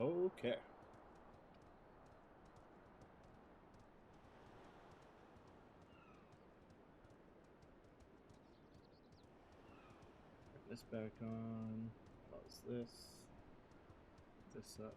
Okay. Turn this back on. Pause this. Put this up.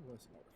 Wasn't working.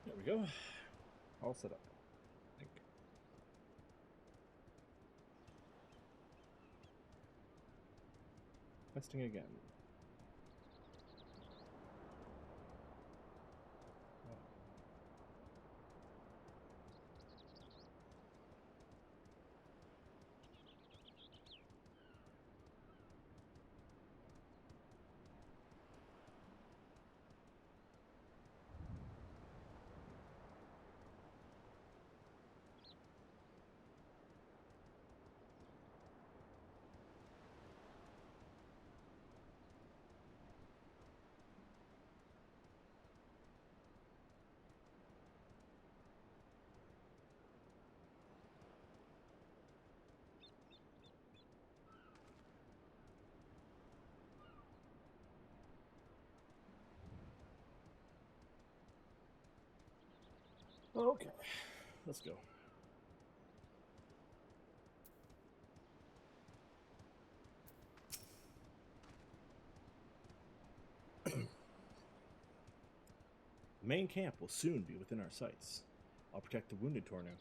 There we go. All set up, I think. Testing again. Okay, let's go. The main camp will soon be within our sights. I'll protect the wounded Torno.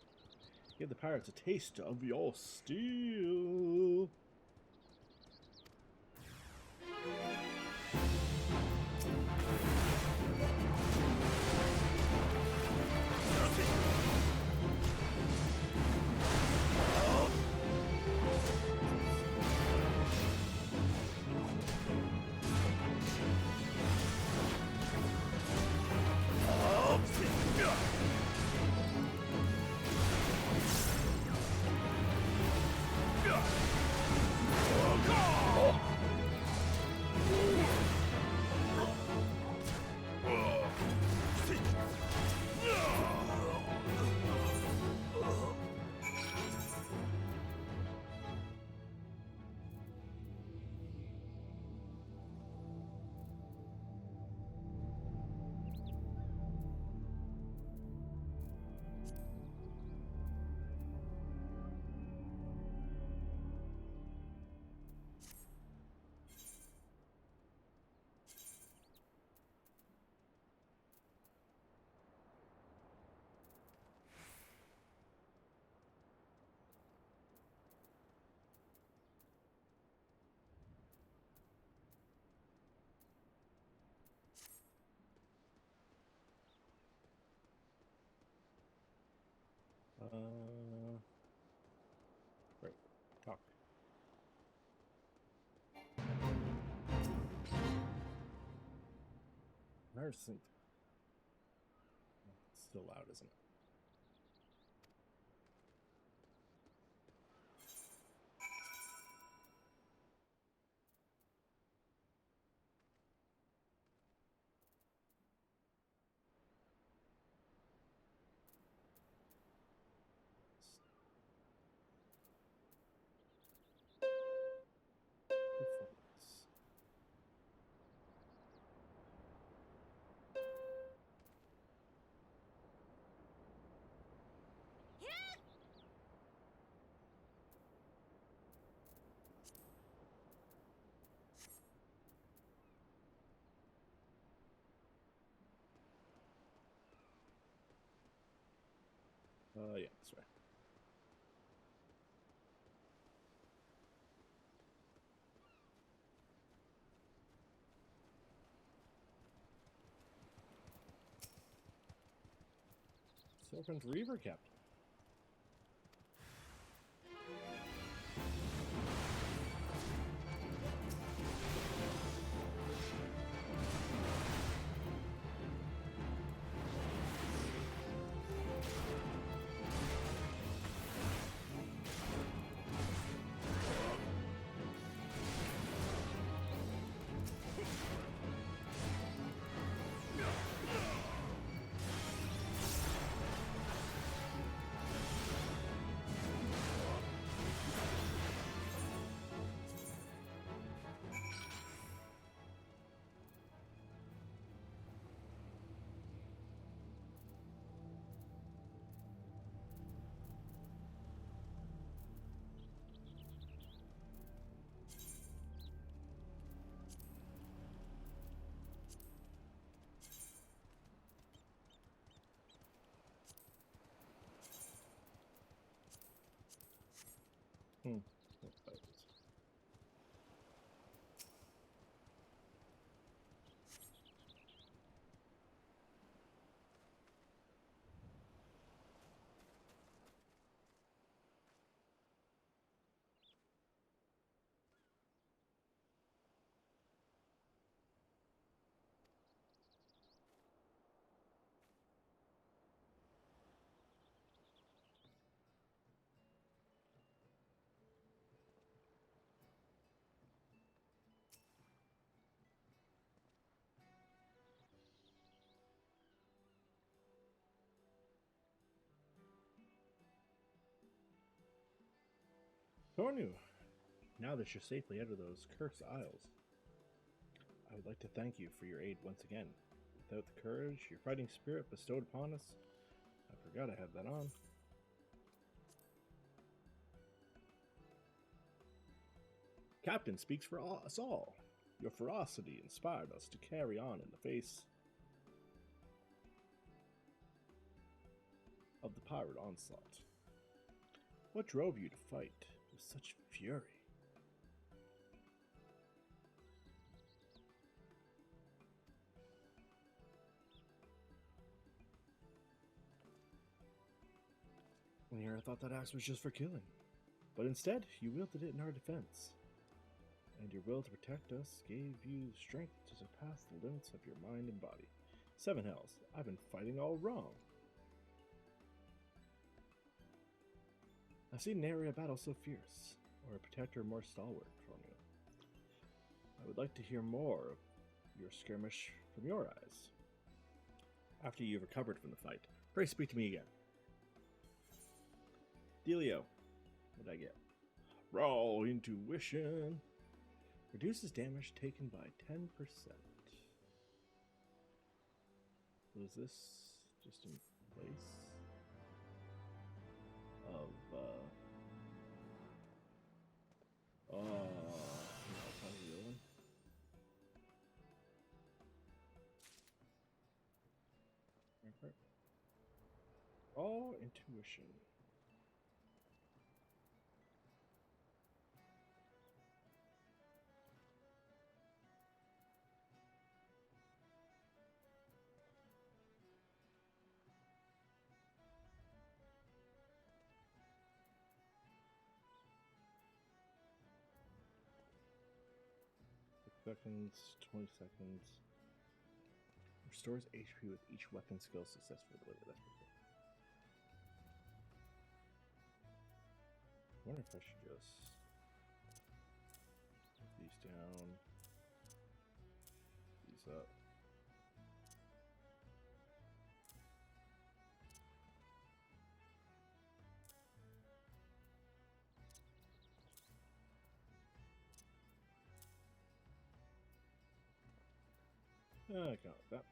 Give the pirates a taste of your steel. Right. Talk. It's still loud, isn't it? Yeah, that's right. Serpent Reaver Captain. Tornu, now that you're safely out of those cursed isles, I would like to thank you for your aid once again. Without the courage your fighting spirit bestowed upon us, I forgot I had that on. Captain speaks for us all. Your ferocity inspired us to carry on in the face of the pirate onslaught. What drove you to fight with such fury? Here I thought that axe was just for killing, but instead you wielded it in our defense. And your will to protect us gave you strength to surpass the limits of your mind and body. 7 hells, I've been fighting all wrong. I've seen nary a battle so fierce, or a protector more stalwart from you. I would like to hear more of your skirmish from your eyes. After you've recovered from the fight, pray speak to me again. Delio, what did I get? Raw intuition. Reduces damage taken by 10%. Was this just in place of, Raw intuition. Seconds, 20 seconds. Restores HP with each weapon skill successfully delivered. That's pretty cool. I wonder if I should just put these down, these up. I can't like that.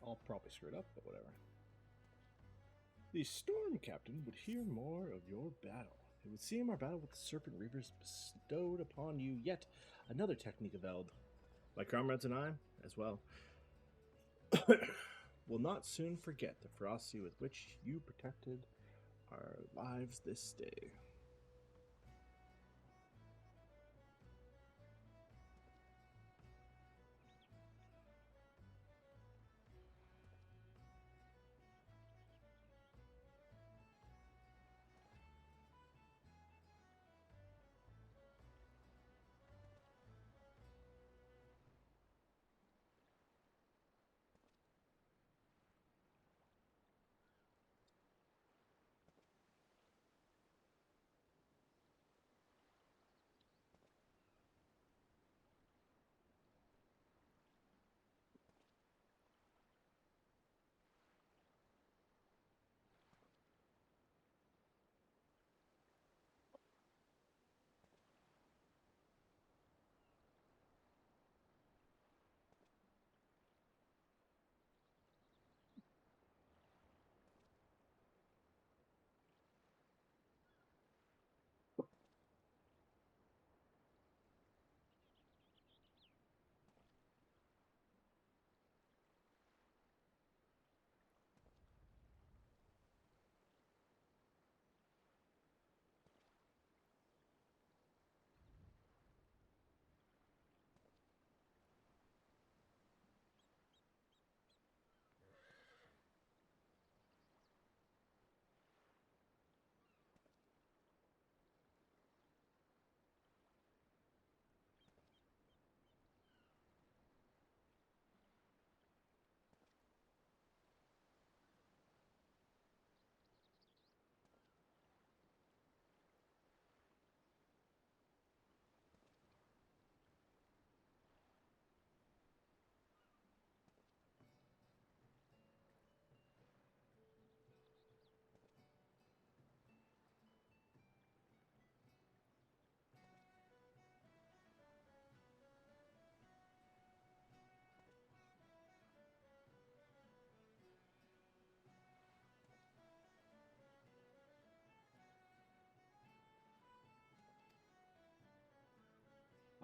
I'll probably screw it up, but whatever. The Storm Captain would hear more of your battle. It would seem our battle with the Serpent Reavers bestowed upon you yet another technique availed. My comrades and I, as well, will not soon forget the ferocity with which you protected our lives this day.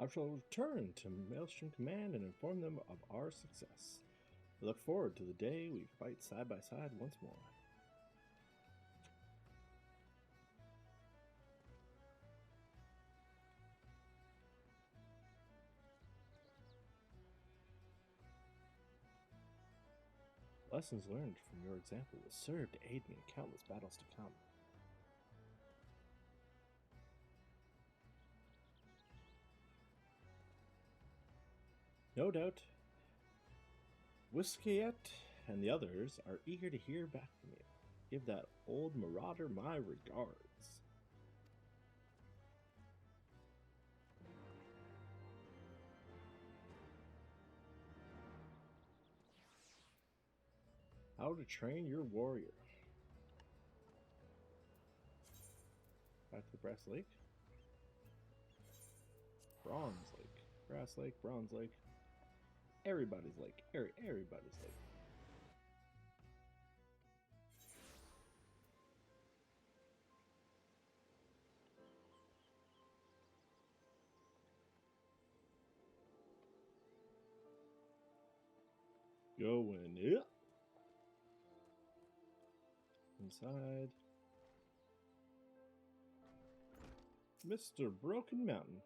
I shall return to Maelstrom Command and inform them of our success. I look forward to the day we fight side by side once more. Lessons learned from your example will serve to aid me in countless battles to come. No doubt, Whiskeyette and the others are eager to hear back from you. Give that old marauder my regards. How to train your warrior. Back to the Brass Lake. Bronze Lake. Brass Lake, Bronze Lake. Everybody's lake. Everybody's lake. Going up. Inside. Mr. Broken Mountain.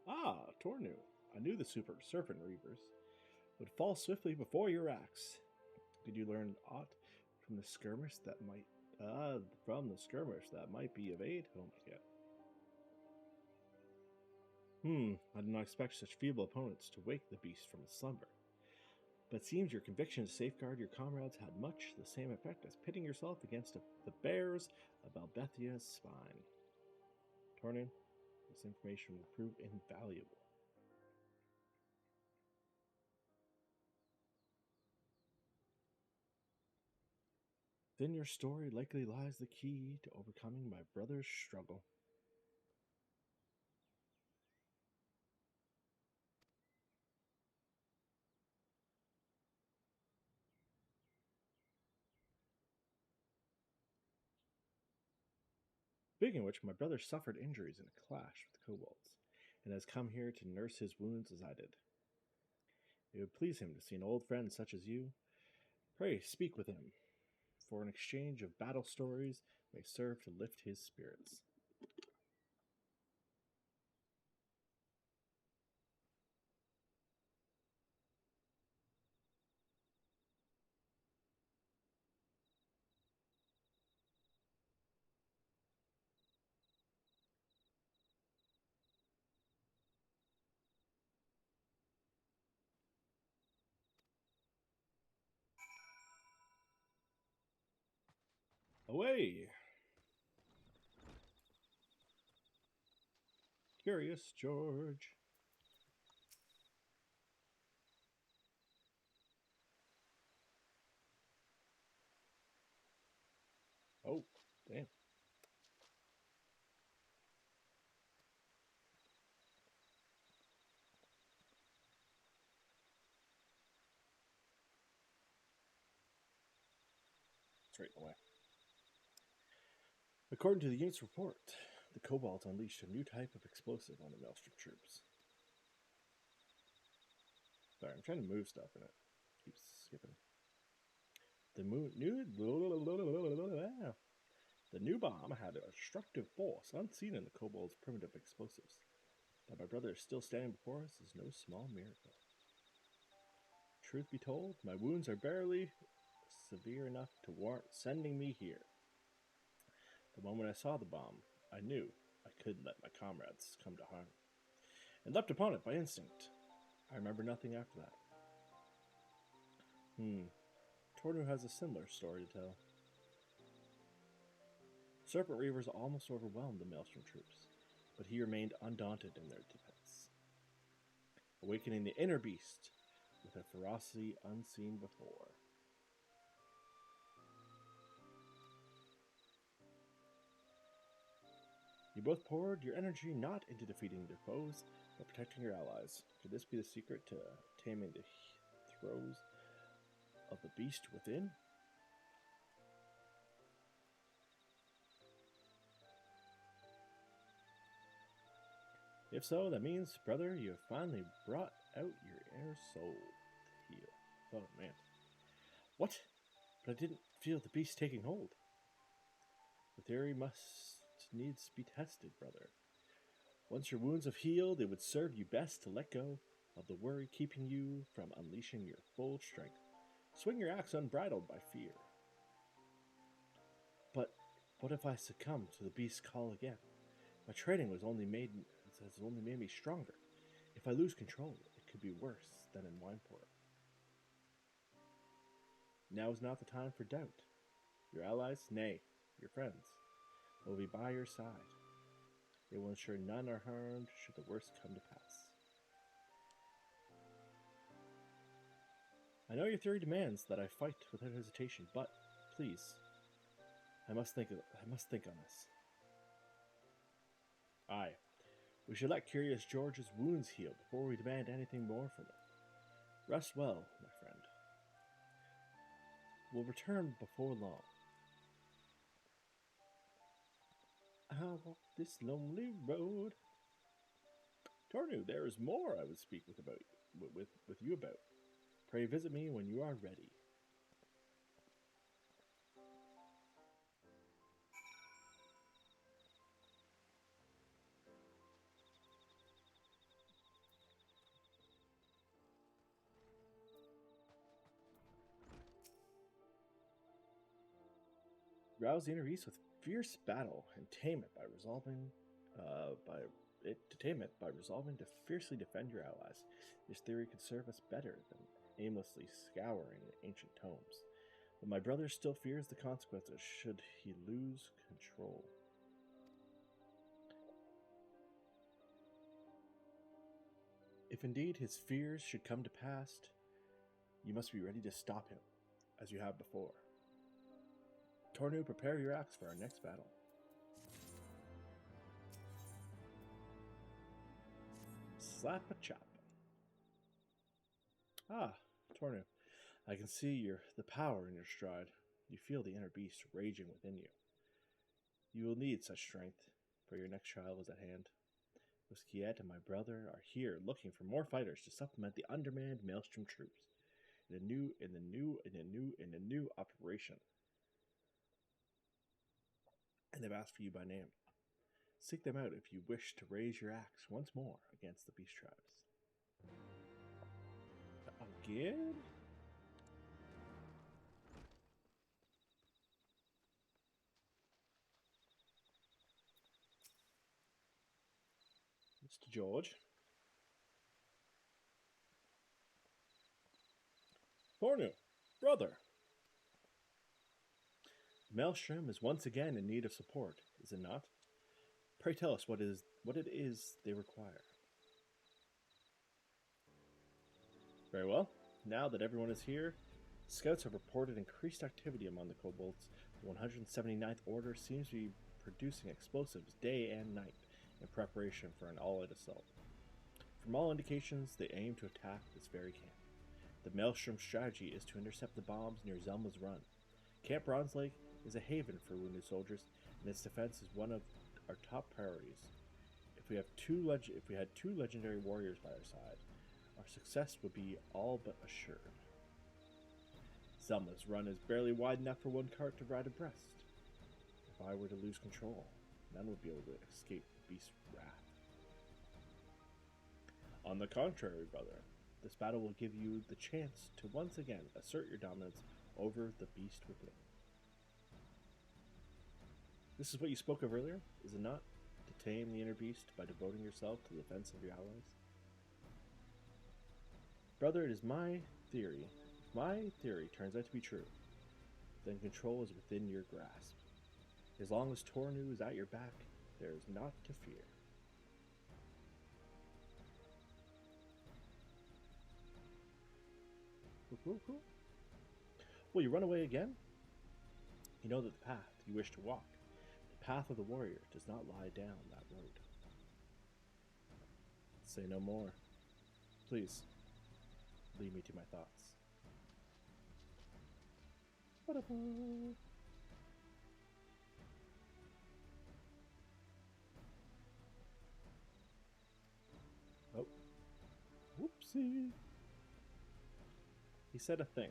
Ah, Tornu. I knew the Super Serpent Reavers would fall swiftly before your axe. Did you learn aught from the skirmish that might be of aid? Oh my god. I did not expect such feeble opponents to wake the beast from its slumber. But it seems your conviction to safeguard your comrades had much the same effect as pitting yourself against the bears of Albethia's spine. Tornin, this information will prove invaluable. Within your story likely lies the key to overcoming my brother's struggle. Speaking of which, my brother suffered injuries in a clash with kobolds, and has come here to nurse his wounds as I did. It would please him to see an old friend such as you. Pray, speak with him, for an exchange of battle stories may serve to lift his spirits. Away! Curious George. Oh, damn. Straight away. According to the unit's report, the kobolds unleashed a new type of explosive on the Maelstrom troops. Sorry, I'm trying to move stuff and it keeps skipping. The new bomb had a destructive force unseen in the kobolds' primitive explosives. That my brother is still standing before us is no small miracle. Truth be told, my wounds are barely severe enough to warrant sending me here. The moment I saw the bomb, I knew I couldn't let my comrades come to harm, and leapt upon it by instinct. I remember nothing after that. Tornu has a similar story to tell. Serpent Reavers almost overwhelmed the Maelstrom troops, but he remained undaunted in their defense, awakening the inner beast with a ferocity unseen before. You both poured your energy not into defeating their foes, but protecting your allies. Could this be the secret to taming the throes of the beast within? If so, that means, brother, you have finally brought out your inner soul to heal. Oh, man. What? But I didn't feel the beast taking hold. The theory must needs be tested, brother. Once your wounds have healed, it would serve you best to let go of the worry keeping you from unleashing your full strength. Swing your axe unbridled by fear. But what if I succumb to the beast's call again? My training has only made me stronger. If I lose control, it could be worse than in Wineport. Now is not the time for doubt. Your allies, nay, your friends, will be by your side. They will ensure none are harmed should the worst come to pass. I know your theory demands that I fight without hesitation, but please, I must think on this. Aye, we should let Curious George's wounds heal before we demand anything more from him. Rest well, my friend. We'll return before long. I walk this lonely road. Tornu, there is more I would speak with you about. Pray visit me when you are ready. Rouse the inner beast with fierce battle and tame it by to tame it by resolving to fiercely defend your allies. This theory could serve us better than aimlessly scouring ancient tomes. But my brother still fears the consequences should he lose control. If indeed his fears should come to pass, you must be ready to stop him, as you have before. Tornu, prepare your axe for our next battle. Slap a chop. Ah, Tornu, I can see the power in your stride. You feel the inner beast raging within you. You will need such strength, for your next trial is at hand. Muskiet and my brother are here looking for more fighters to supplement the undermanned Maelstrom troops in a new operation. And they've asked for you by name. Seek them out if you wish to raise your axe once more against the beast tribes. Again? Mr. George. Tornu, brother. Maelstrom is once again in need of support, is it not? Pray tell us what it is they require. Very well. Now that everyone is here, scouts have reported increased activity among the kobolds. The 179th Order seems to be producing explosives day and night in preparation for an all-out assault. From all indications, they aim to attack this very camp. The Maelstrom strategy is to intercept the bombs near Zelma's Run. Camp Bronze Lake is a haven for wounded soldiers, and its defense is one of our top priorities. If we had two legendary warriors by our side, our success would be all but assured. Zelma's Run is barely wide enough for one cart to ride abreast. If I were to lose control, none would be able to escape the beast's wrath. On the contrary, brother, this battle will give you the chance to once again assert your dominance over the beast within. This is what you spoke of earlier, is it not? To tame the inner beast by devoting yourself to the defense of your allies? Brother, it is my theory. If my theory turns out to be true, then control is within your grasp. As long as Tornu is at your back, there is naught to fear. Cool. Will you run away again? You know that the path you wish to walk, the path of the warrior, does not lie down that road. Say no more. Please, lead me to my thoughts. Oh. Whoopsie. He said a thing.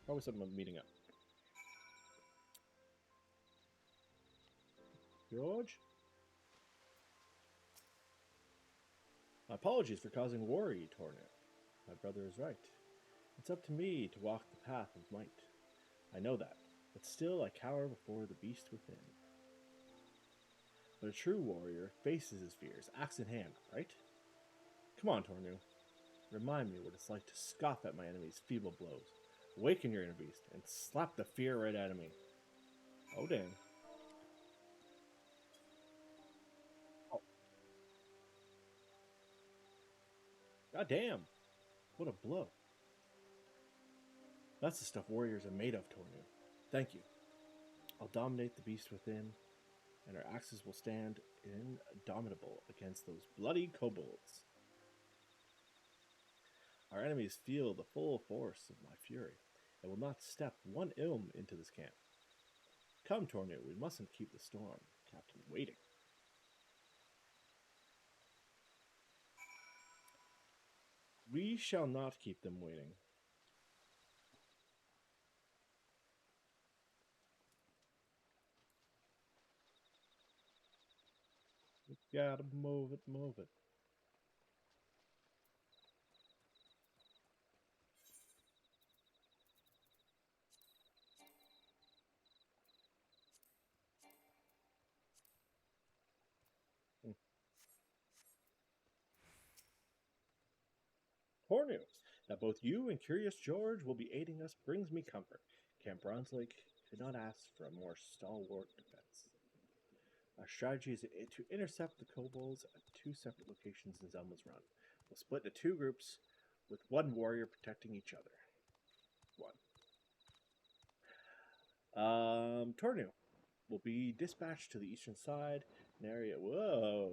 Probably something about meeting up. George? My apologies for causing worry, Tornu. My brother is right. It's up to me to walk the path of might. I know that, but still I cower before the beast within. But a true warrior faces his fears, axe in hand, right? Come on, Tornu. Remind me what it's like to scoff at my enemy's feeble blows. Awaken your inner beast and slap the fear right out of me. Oh, dang. Oh. God damn. What a blow. That's the stuff warriors are made of, Tornu. Thank you. I'll dominate the beast within, and our axes will stand indomitable against those bloody kobolds. Our enemies feel the full force of my fury, and will not step one ilm into this camp. Come, Tornu, we mustn't keep the storm captain waiting. We shall not keep them waiting. We gotta move it, move it. Tornu, that both you and Curious George will be aiding us brings me comfort. Camp Bronze Lake could not ask for a more stalwart defense. Our strategy is to intercept the kobolds at 2 separate locations in Zelma's Run. We'll split into 2 groups, with 1 warrior protecting each other. 1. Tornu will be dispatched to the eastern side, an area... Whoa!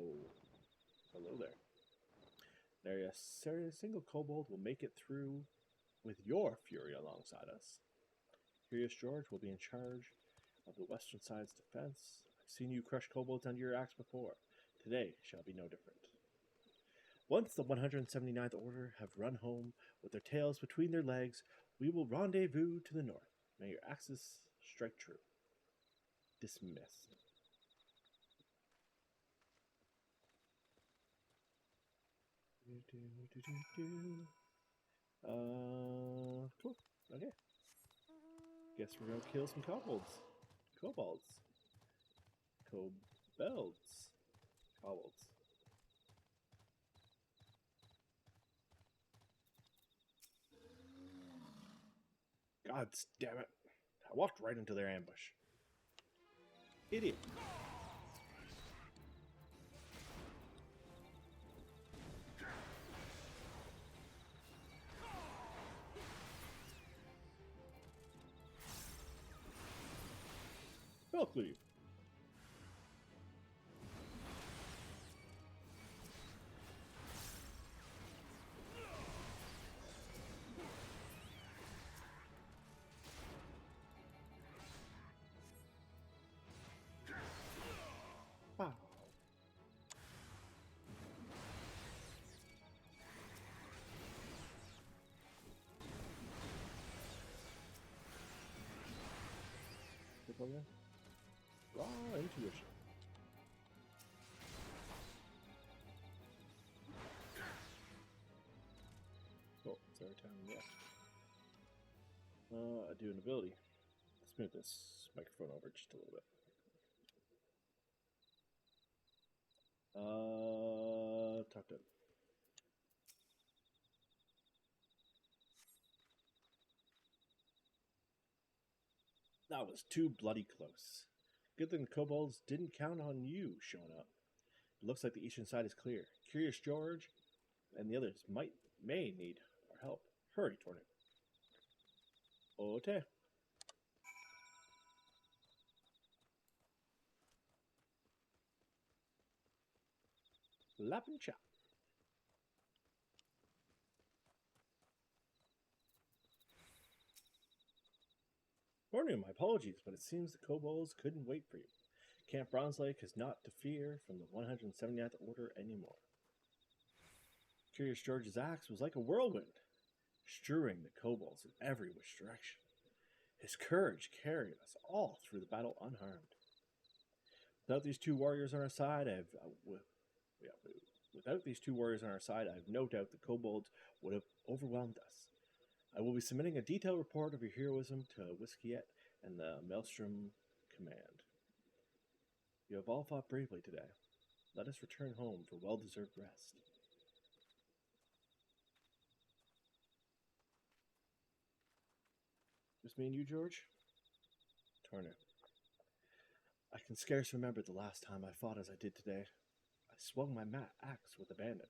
Hello there. An area a single kobold will make it through with your fury alongside us. Curious George will be in charge of the western side's defense. I've seen you crush kobolds under your axe before. Today shall be no different. Once the 179th Order have run home with their tails between their legs, we will rendezvous to the north. May your axes strike true. Dismissed. Cool. Okay. Guess we're gonna kill some kobolds. Kobolds. God damn it. I walked right into their ambush. Idiot. Abruptly. Wow. Raw intuition. Oh, it's every time, yeah. I do an ability. Let's move this microphone over just a little bit. Talk to him. That was too bloody close. Good thing the kobolds didn't count on you showing up. It looks like the eastern side is clear. Curious George and the others may need our help. Hurry, Tornu. Okay. Lap and chop. Tornu, my apologies, but it seems the kobolds couldn't wait for you. Camp Bronze Lake is not to fear from the 179th Order anymore. Curious George's axe was like a whirlwind, strewing the kobolds in every which direction. His courage carried us all through the battle unharmed. Without these 2 warriors on our side, I have no doubt the kobolds would have overwhelmed us. I will be submitting a detailed report of your heroism to Whiskiet and the Maelstrom Command. You have all fought bravely today. Let us return home for well-deserved rest. Just me and you, George? Tornu. I can scarce remember the last time I fought as I did today. I swung my axe with abandon,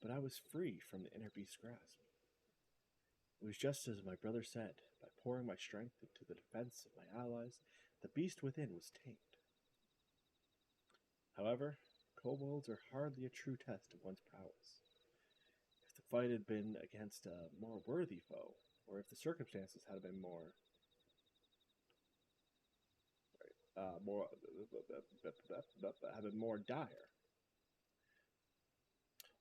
but I was free from the inner beast's grasp. It was just as my brother said. By pouring my strength into the defense of my allies, the beast within was tamed. However, kobolds are hardly a true test of one's prowess. If the fight had been against a more worthy foe, or if the circumstances had been more dire.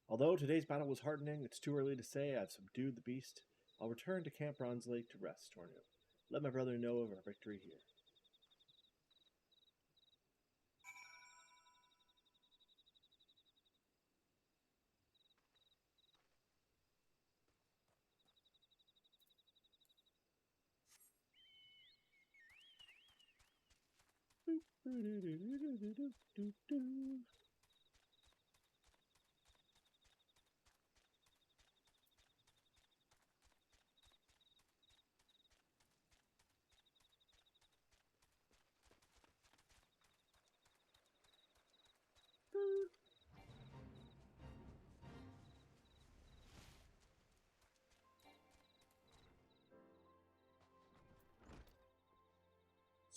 Although today's battle was heartening, it's too early to say I've subdued the beast. I'll return to Camp Bronze Lake to rest, Tornu. Let my brother know of our victory here.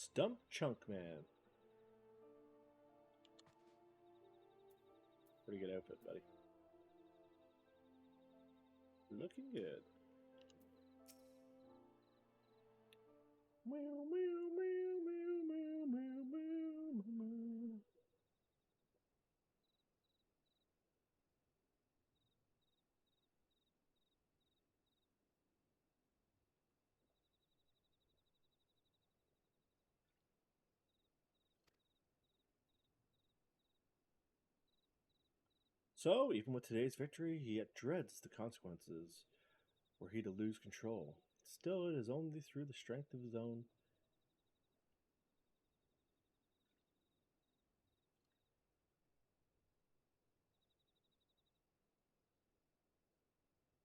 Stump Chunk Man. Pretty good outfit, buddy. Looking good. Meow, meow, meow, meow, meow, meow, meow, meow. So, even with today's victory, he yet dreads the consequences were he to lose control. Still, it is only through the strength of his own.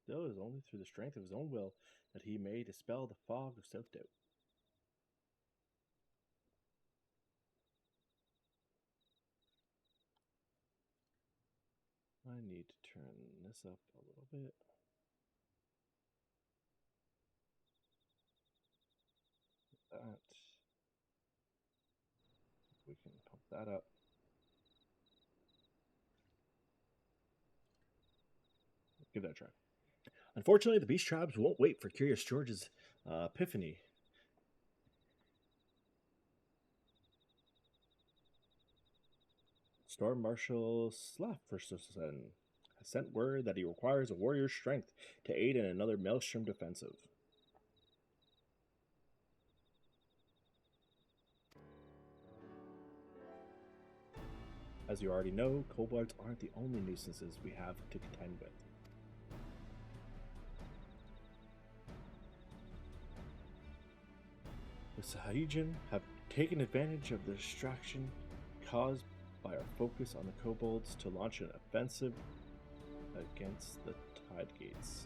Still, it is only through the strength of his own will that he may dispel the fog of self-doubt. I need to turn this up a little bit. That. We can pump that up. Give that a try. Unfortunately, the beast tribes won't wait for Curious George's epiphany. Storm Marshal Slafferson has sent word that he requires a warrior's strength to aid in another Maelstrom defensive. As you already know, kobolds aren't the only nuisances we have to contend with. The Sahajin have taken advantage of the distraction caused by our focus on the kobolds to launch an offensive against the Tide Gates.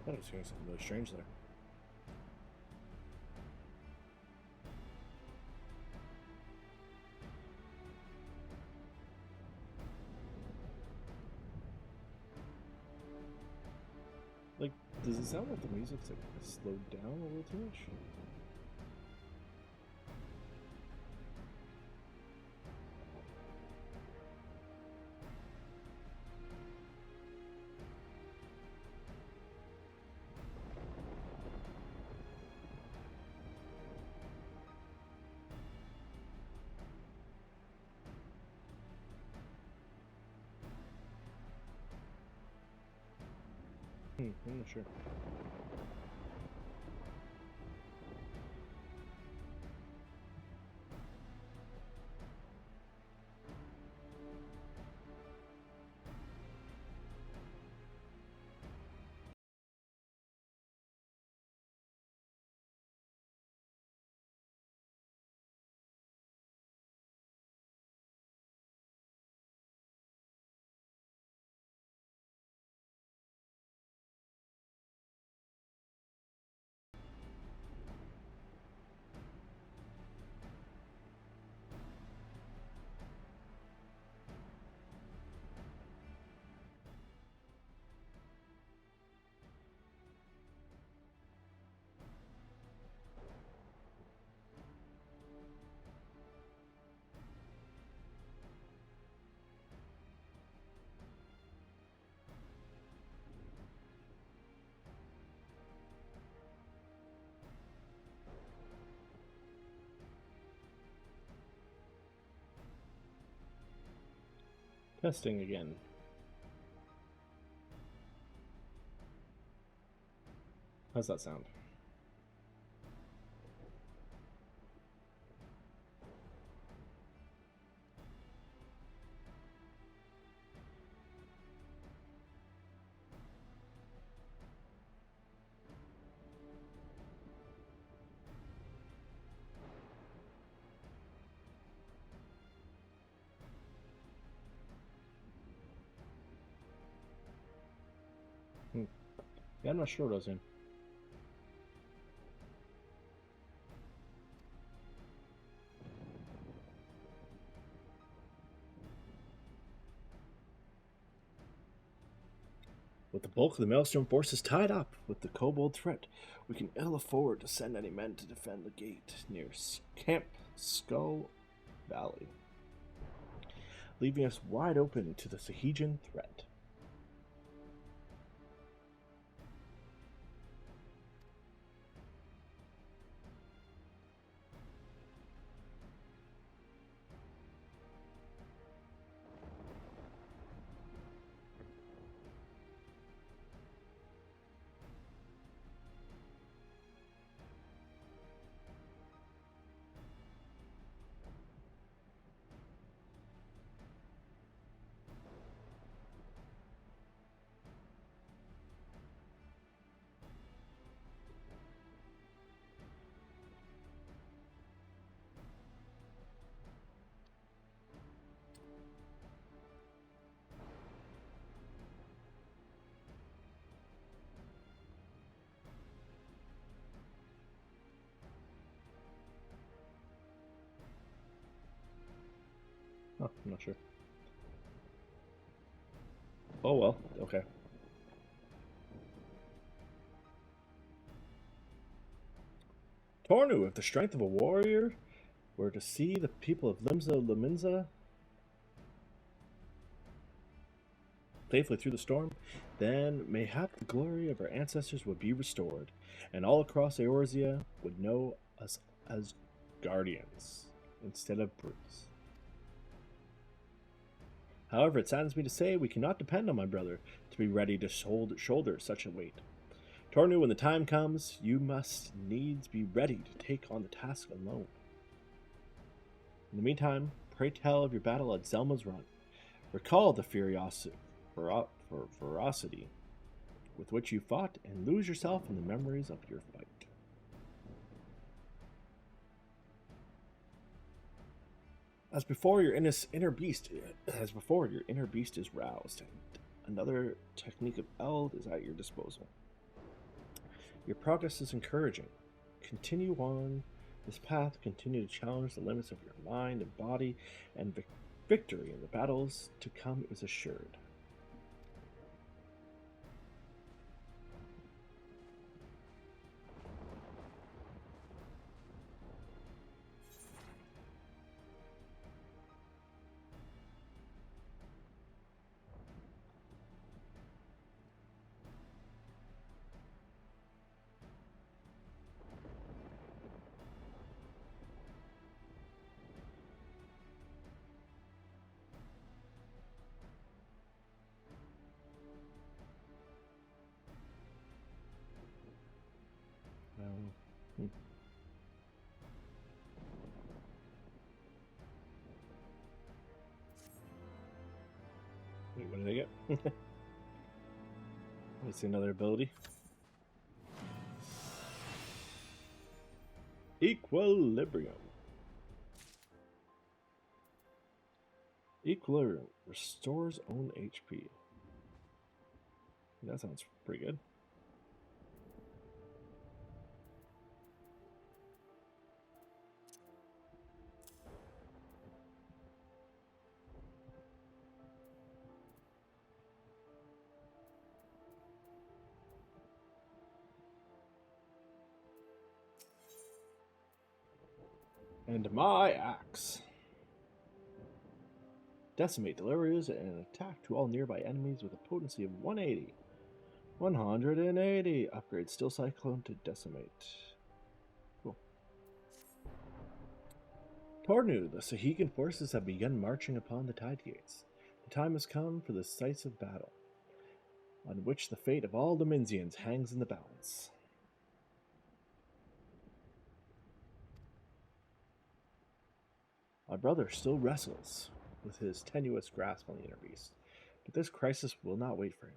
I was hearing something really strange there. Like, does it sound like the music's like slowed down a little too much? I'm not sure. Testing again. How's that sound? Yeah, I'm not sure what I was in. With the bulk of the Maelstrom forces tied up with the kobold threat, we can ill afford to send any men to defend the gate near Camp Skull Valley, leaving us wide open to the Sahijan threat. Oh, I'm not sure. Oh well, okay. Tornu, if the strength of a warrior were to see the people of Liminza safely through the storm, then mayhap the glory of our ancestors would be restored, and all across Eorzea would know us as guardians instead of brutes. However, it saddens me to say we cannot depend on my brother to be ready to shoulder such a weight. Tornu, when the time comes, you must needs be ready to take on the task alone. In the meantime, pray tell of your battle at Zelma's Run. Recall the ferocity with which you fought, and lose yourself in the memories of your fight. As before, your inner beast is roused, and another technique of Eld is at your disposal. Your progress is encouraging. Continue on this path, continue to challenge the limits of your mind and body, and victory in the battles to come is assured. Wait, what did I get? Let's see another ability. Equilibrium. Equilibrium restores own HP. That sounds pretty good. And my axe. Decimate delivers an attack to all nearby enemies with a potency of 180. 180. Upgrade Still Cyclone to Decimate. Cool. Tornu, the Sahigan forces have begun marching upon the Tide Gates. The time has come for the decisive battle, on which the fate of all Dimensians hangs in the balance. My brother still wrestles with his tenuous grasp on the inner beast, but this crisis will not wait for him.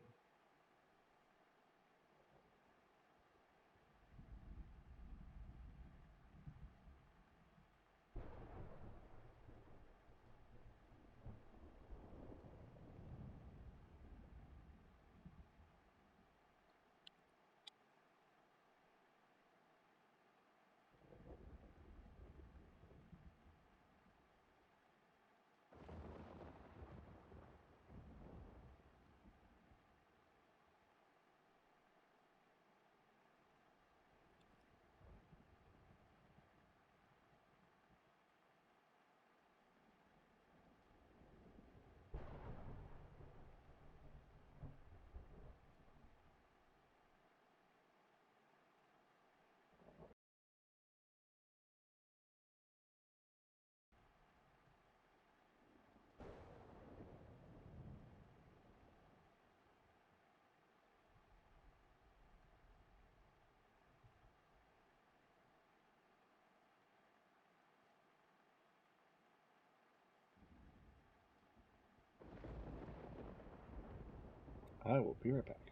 I will be right back.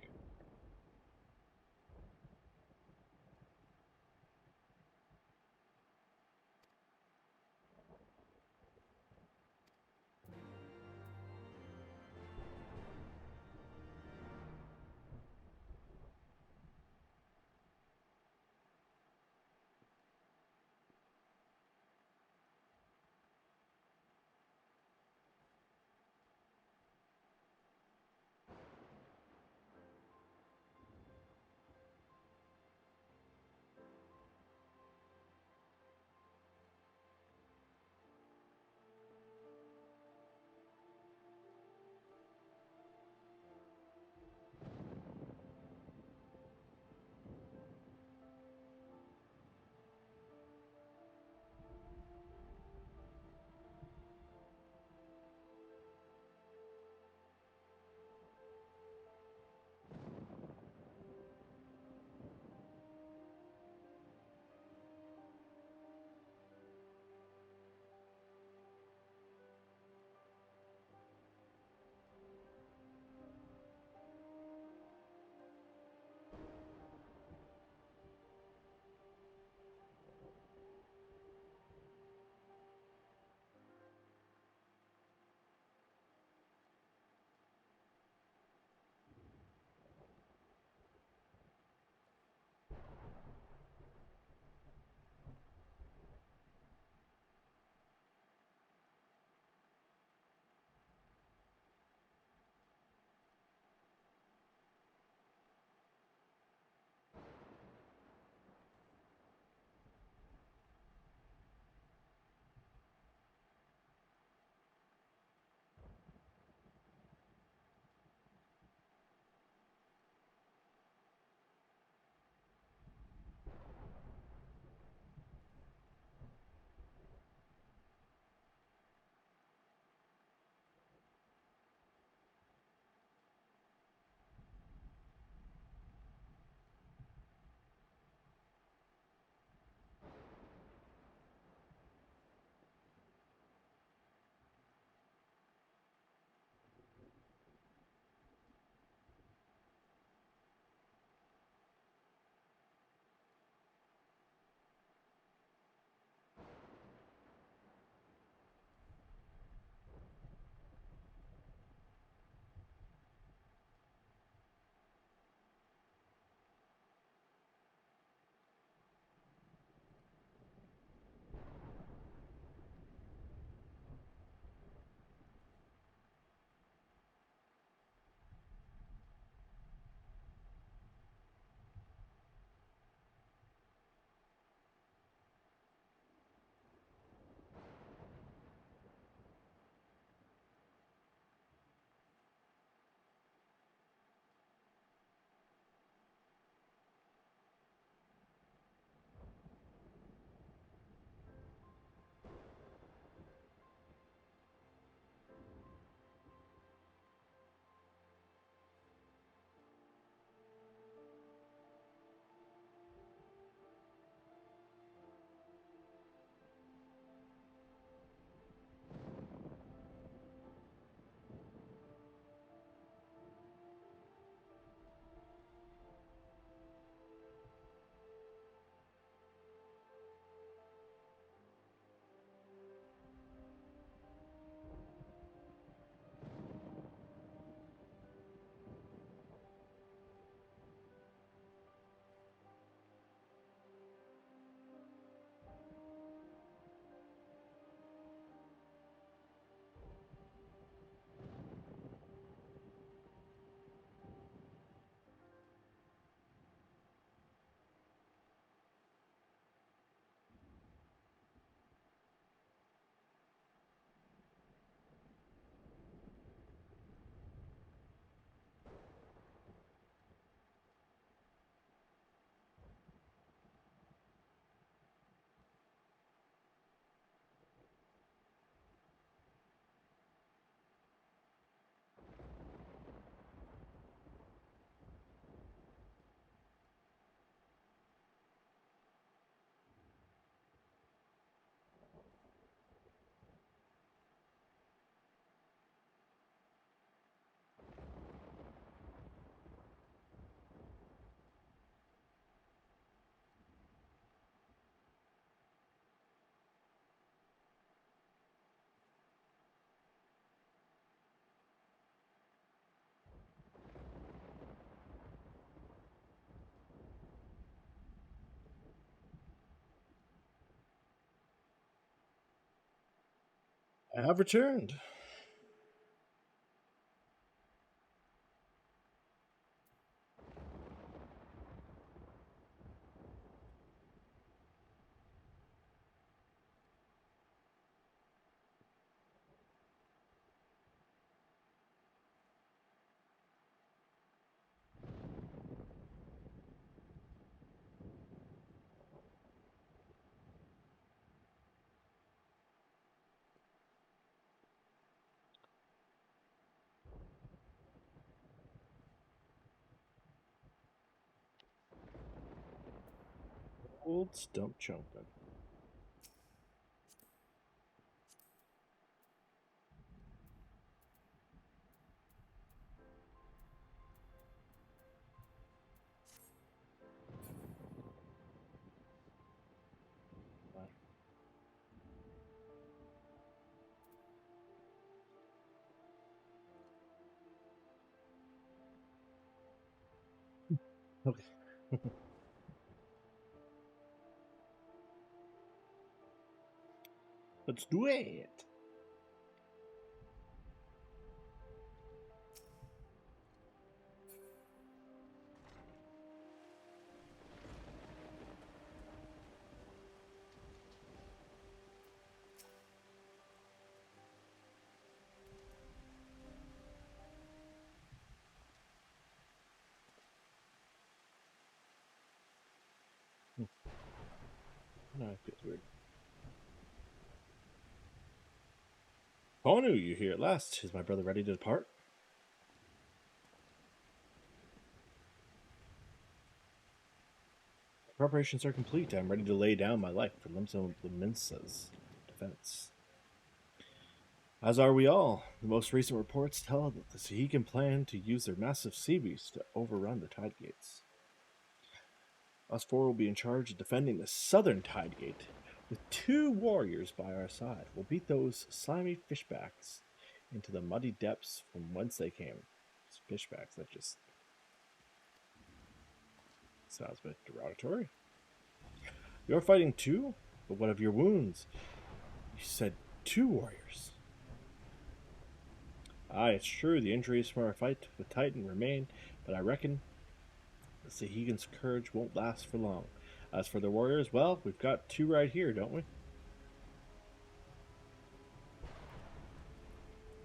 I have returned. Old stump jumping. Okay. Let's do it. No, it feels weird. Ponu, you here at last. Is my brother ready to depart? Preparations are complete. I'm ready to lay down my life for Limso Liminsa's defense. As are we all. The most recent reports tell that the Sahigan plan to use their massive sea beasts to overrun the tide gates. Us four will be in charge of defending the southern tide gate. With 2 warriors by our side, we'll beat those slimy fishbacks into the muddy depths from whence they came. Fishbacks, that just sounds a bit derogatory. You're fighting too? But what of your wounds? You said 2 warriors. Aye, it's true, the injuries from our fight with Titan remain, but I reckon the Sahigan's courage won't last for long. As for the warriors, well, we've got 2 right here, don't we?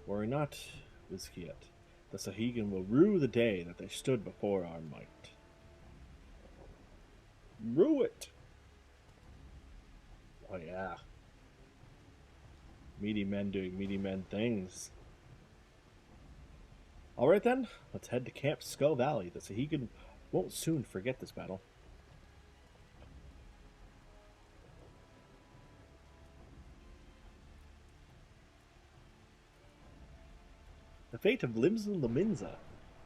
Worry not, Wizkiet. The Sahigan will rue the day that they stood before our might. Rue it! Oh yeah. Meaty men doing meaty men things. Alright then, let's head to Camp Skull Valley. The Sahigan won't soon forget this battle. The fate of Limsa Laminza.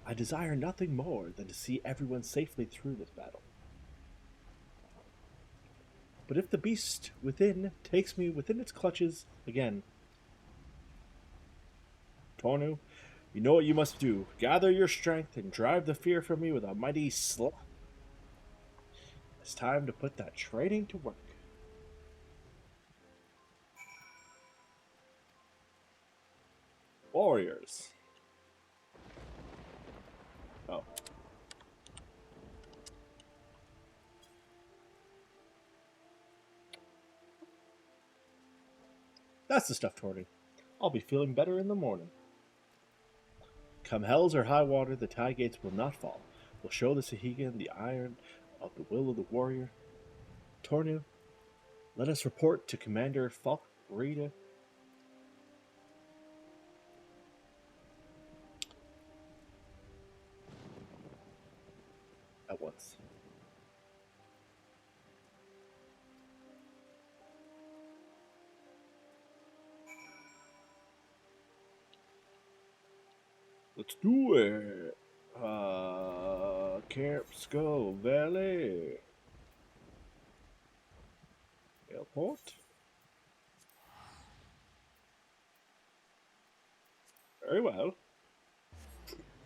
I desire nothing more than to see everyone safely through this battle. But if the beast within takes me within its clutches again, Tornu, you know what you must do. Gather your strength and drive the fear from me with a mighty slap. It's time to put that training to work. Warriors. Oh. That's the stuff, Tornu. I'll be feeling better in the morning. Come hells or high water, the tide gates will not fall. We'll show the Sahigan the iron of the will of the warrior. Tornu, let us report to Commander Falk Rita. At once. Let's do it. Camp Skull Valley. Airport. Very well.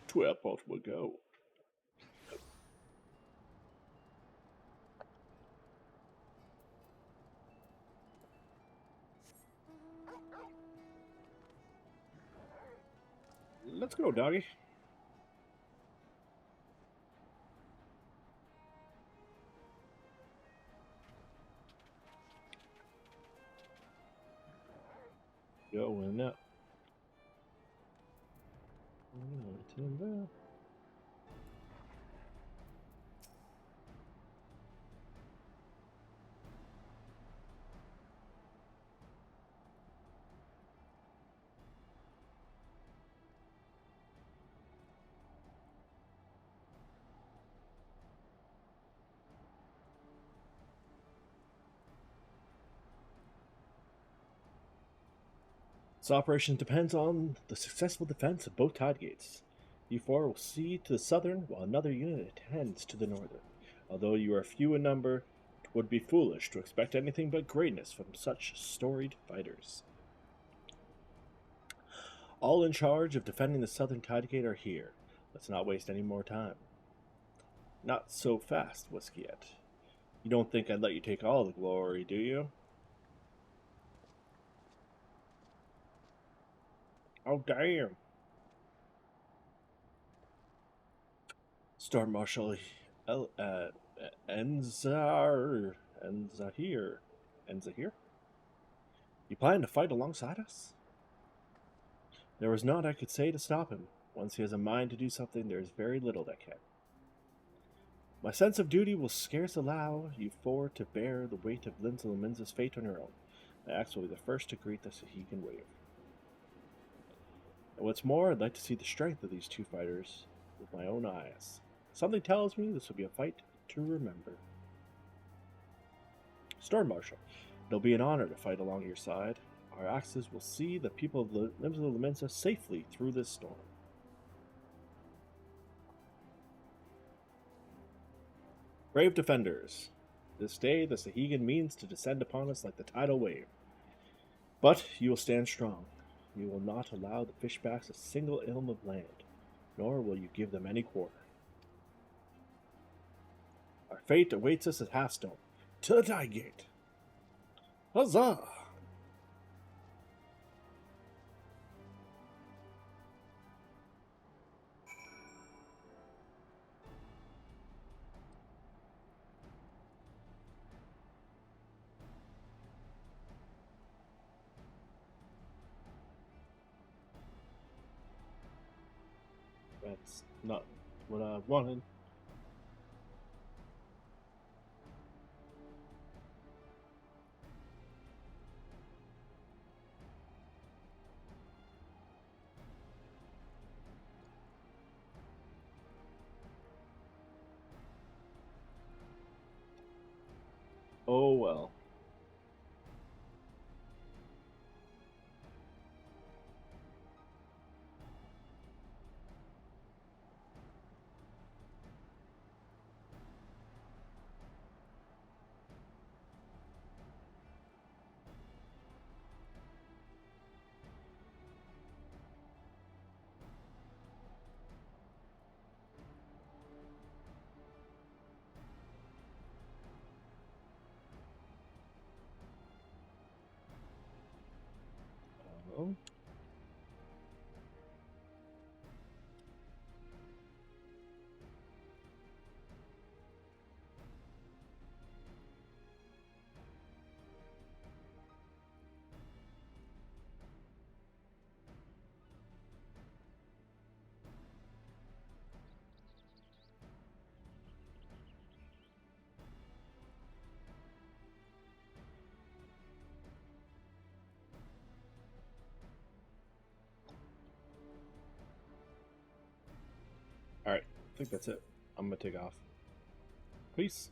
To airport we'll go. Let's go, doggy. Going up. This operation depends on the successful defense of both tide gates. You four will see to the southern, while another unit attends to the northern. Although you are few in number, it would be foolish to expect anything but greatness from such storied fighters. All in charge of defending the southern tide gate are here. Let's not waste any more time. Not so fast, Whiskeyette. You don't think I'd let you take all the glory, do you? Oh, damn. Storm Marshal Enzahir. You plan to fight alongside us? There was naught I could say to stop him. Once he has a mind to do something, there is very little that can. My sense of duty will scarce allow you four to bear the weight of Lindsay fate on your own. My axe will be the first to greet the Sahegan wave. And what's more, I'd like to see the strength of these two fighters with my own eyes. Something tells me this will be a fight to remember. Storm Marshal, it'll be an honor to fight along your side. Our axes will see the people of Limsa safely through this storm. Brave defenders, this day the Sahegan means to descend upon us like the tidal wave. But you will stand strong. You will not allow the fishbacks a single ilm of land, nor will you give them any quarter. Our fate awaits us at Halfstone, to the tide gate. Huzzah! That's not what I wanted. Oh well. Alright, I think that's it. I'm gonna take off. Peace.